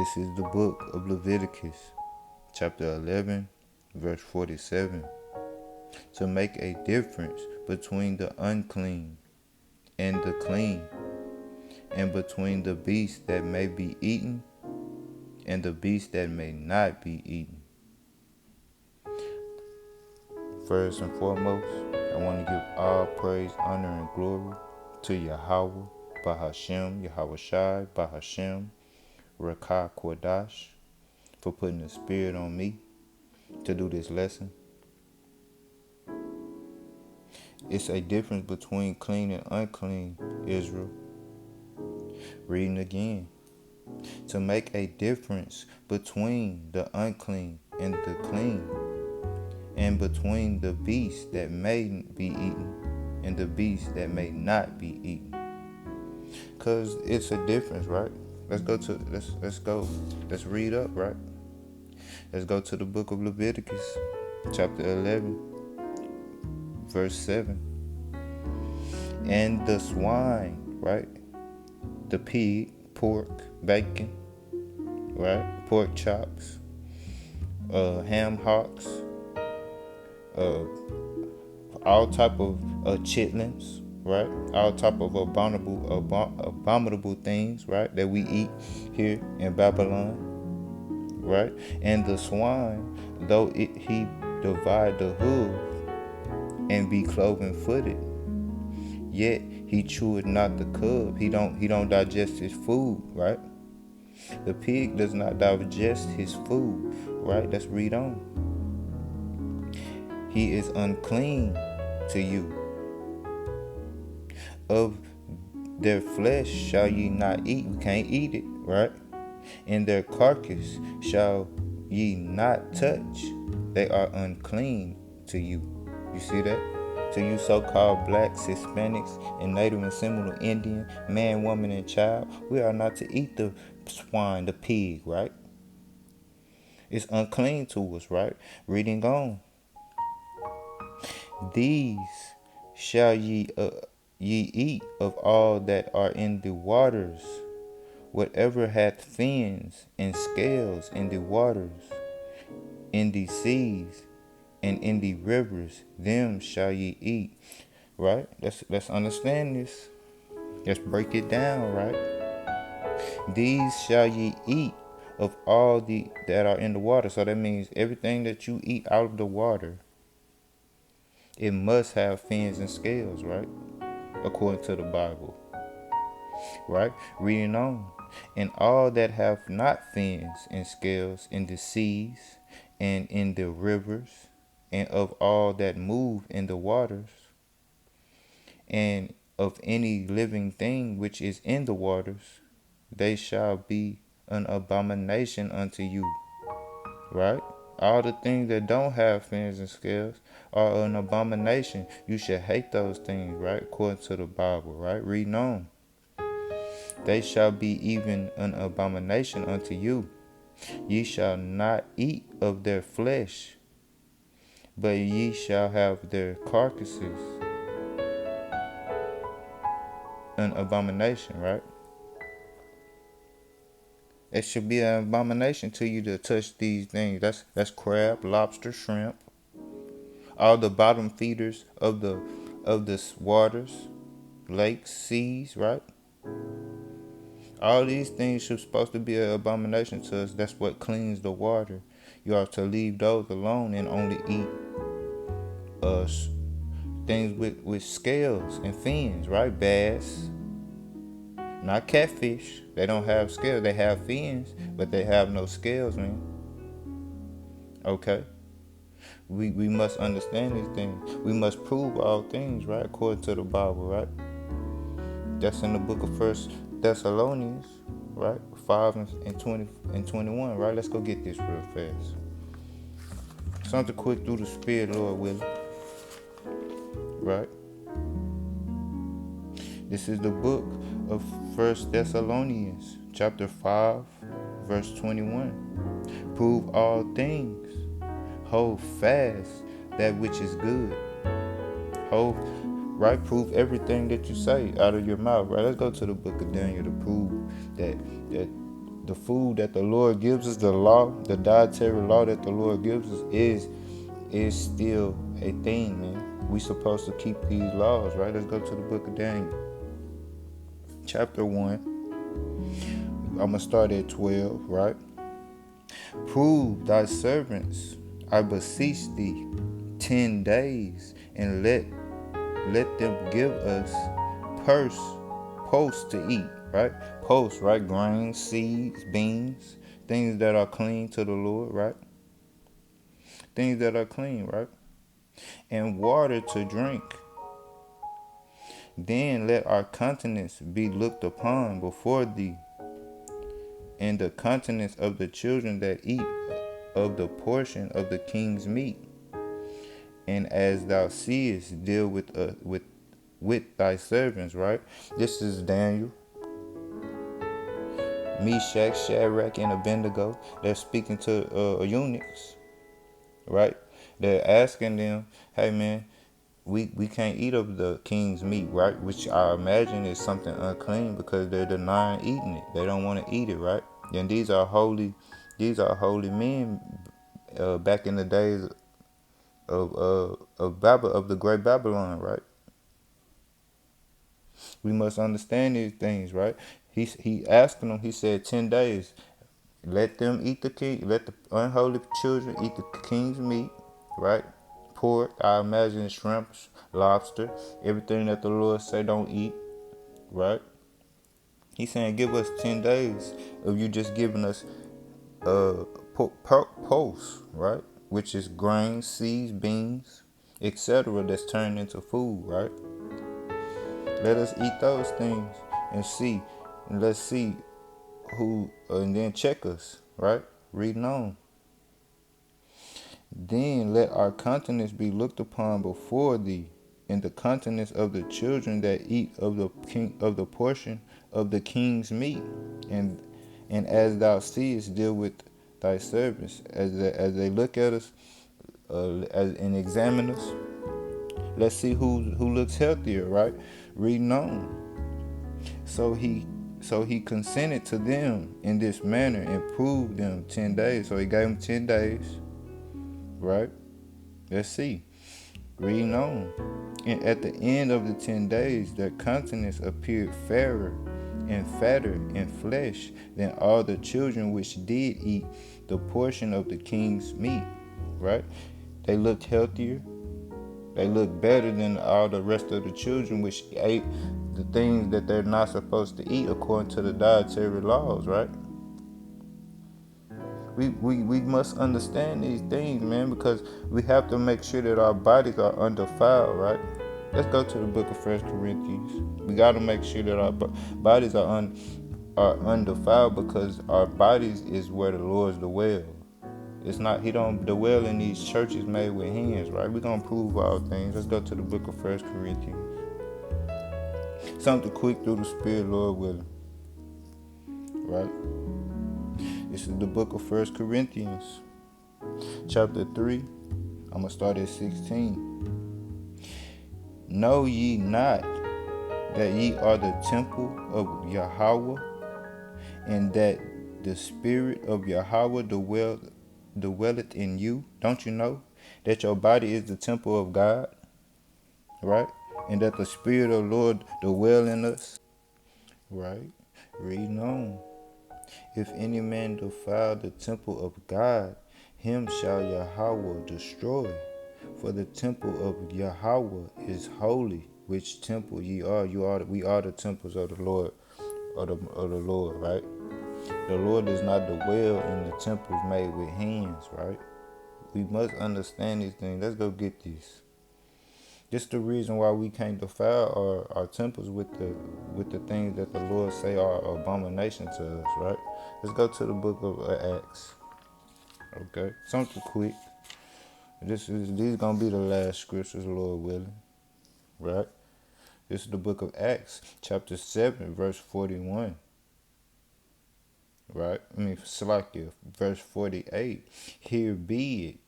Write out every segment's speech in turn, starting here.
This is the book of Leviticus, chapter 11, verse 47. To make a difference between the unclean and the clean, and between the beast that may be eaten and the beast that may not be eaten. First and foremost, I want to give all praise, honor, and glory to Yahweh, Bahashem, Yahweh Shai, Bahashem, Rakah Kodash, for putting the spirit on me to do this lesson. It's a difference between clean and unclean, Israel. Reading again. To make a difference between the unclean and the clean, and between the beast that may be eaten and the beast that may not be eaten. Cause it's a difference, right? Let's read up, right? Let's go to the book of Leviticus, chapter 11, verse 7. And the swine, right? The pig, pork, bacon, right? Pork chops, ham hocks, all type of chitlins, right? All type of abominable things, right? That we eat here in Babylon, right? And the swine, though he divide the hoof and be cloven footed, yet he cheweth not the cub. He don't digest his food, right? The pig does not digest his food, right? Let's read on. He is unclean to you. Of their flesh shall ye not eat. We can't eat it, right? And their carcass shall ye not touch. They are unclean to you. You see that? To you so-called blacks, Hispanics, and Native and Seminole Indian, man, woman, and child, we are not to eat the swine, the pig, right? It's unclean to us, right? Reading on. These shall ye eat of all that are in the waters, whatever hath fins and scales in the waters, in the seas, and in the rivers, them shall ye eat. Right? Let's understand this. Let's break it down, right? These shall ye eat of all that are in the water. So that means everything that you eat out of the water, it must have fins and scales, right? According to the Bible. Right? Reading on. And all that have not fins and scales in the seas and in the rivers, and of all that move in the waters, and of any living thing which is in the waters, they shall be an abomination unto you. Right? All the things that don't have fins and scales are an abomination. You should hate those things, right? According to the Bible, right? Reading on. They shall be even an abomination unto you. Ye shall not eat of their flesh, but ye shall have their carcasses. An abomination, right? It should be an abomination to you to touch these things. That's crab, lobster, shrimp. All the bottom feeders of the waters, lakes, seas, right? All these things are supposed to be an abomination to us. That's what cleans the water. You are to leave those alone and only eat things with scales and fins, right? Bass, not catfish. They don't have scales. They have fins, but they have no scales, man. Okay? We must understand these things. We must prove all things, right? According to the Bible, right? That's in the book of First Thessalonians, right? 5 and 20 and 21, right? Let's go get this real fast. Something quick through the Spirit, Lord willing. Right? This is the book of First Thessalonians, chapter 5, verse 21. Prove all things. Hold fast that which is good. Right? Prove everything that you say out of your mouth, right? Let's go to the book of Daniel to prove that the food that the Lord gives us, the law, the dietary law that the Lord gives us is still a thing, man. We supposed to keep these laws, right? Let's go to the book of Daniel, chapter 1. I'm gonna start at 12, right? Prove thy servants, I beseech thee, 10 days, and let them give us purse post to eat, right? Post, right? Grains, seeds, beans, things that are clean to the Lord, right? Things that are clean, right? And water to drink. Then let our countenance be looked upon before thee, and the countenance of the children that eat of the portion of the king's meat. And as thou seest, deal with thy servants, right? This is Daniel, Meshach, Shadrach, and Abednego. They're speaking to eunuchs, right? They're asking them, hey man, we can't eat of the king's meat, right? Which I imagine is something unclean because they're denying eating it. They don't want to eat it, right? And these are holy men back in the days of the great Babylon, right? We must understand these things, right? He asking them. He said 10 days. Let them eat the king. Let the unholy children eat the king's meat, right? Pork, I imagine shrimps, lobster, everything that the Lord say don't eat, right? He's saying give us 10 days of you just giving us uh post, right? Which is grains, seeds, beans, etc. That's turned into food, right? Let us eat those things and see, and let's see who, and then check us, right? Reading on. Then let our countenance be looked upon before thee, in the countenance of the children that eat of the king of the portion of the king's meat, and as thou seest, deal with thy servants as they look at us, and examine us. Let's see who looks healthier, right? Reading on. So he consented to them in this manner and proved them 10 days. So he gave them 10 days, right? Let's see. Reading on. And at the end of the 10 days, their countenance appeared fairer and fatter in flesh than all the children which did eat the portion of the king's meat, right? They looked healthier. They looked better than all the rest of the children which ate the things that they're not supposed to eat according to the dietary laws, right? We must understand these things, man, because we have to make sure that our bodies are undefiled, right? Let's go to the book of First Corinthians. We got to make sure that our bodies are undefiled, because our bodies is where the Lord's dwell. It's not, he don't dwell in these churches made with hands, right? We're going to prove all things. Let's go to the book of First Corinthians. Something quick through the Spirit, Lord willing, right? This is the book of First Corinthians, chapter 3. I'm going to start at 16. Know ye not that ye are the temple of Yahweh, and that the Spirit of Yahweh dwelleth in you? Don't you know that your body is the temple of God, right? And that the Spirit of the Lord dwell in us, right? Reading on. If any man defile the temple of God, him shall Yahweh destroy. For the temple of Yahweh is holy, which temple ye are. We are the temples of the Lord, of the Lord, right? The Lord does not dwell in the temples made with hands, right? We must understand these things. Let's go get this. This is the reason why we can't defile our temples with the things that the Lord say are abomination to us, right? Let's go to the book of Acts. Okay, something quick. These gonna be the last scriptures, Lord willing, right? This is the book of Acts, chapter 7, verse 41. Right? Salakia, verse 48. Here be it,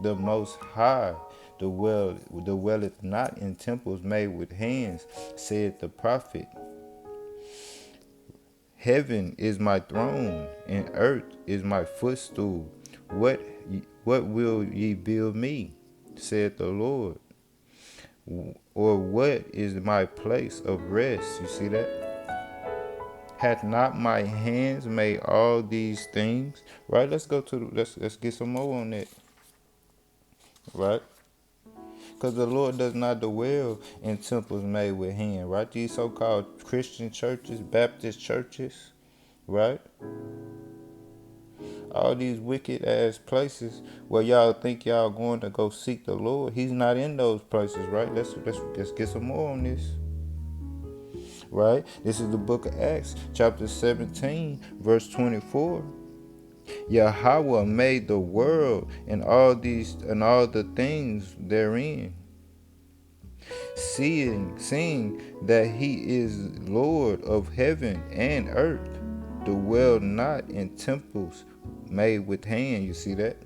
the Most High dwelleth not in temples made with hands, said the prophet. Heaven is my throne, and earth is my footstool. What what will ye build me? Said the Lord. Or what is my place of rest? You see that? Hath not my hands made all these things? Right? Let's go to let's get some more on that. Right? Because the Lord does not dwell in temples made with hand. Right? These so-called Christian churches, Baptist churches, right? All these wicked ass places where y'all think y'all going to go seek the Lord. He's not in those places, right? Let's get some more on this. Right? This is the book of Acts, chapter 17, verse 24. Yahweh made the world and all the things therein, seeing that he is Lord of heaven and earth, dwell not in temples made with hand. You see that?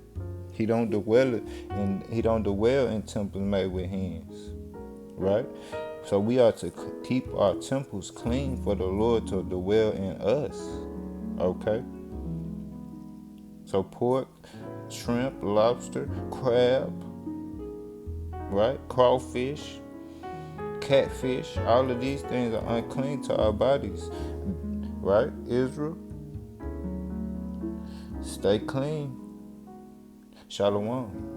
He don't dwell in temples made with hands. Right? So we are to keep our temples clean for the Lord to dwell in us. Okay? So pork, shrimp, lobster, crab, right? Crawfish, catfish, all of these things are unclean to our bodies. Right? Israel, stay clean. Shalom.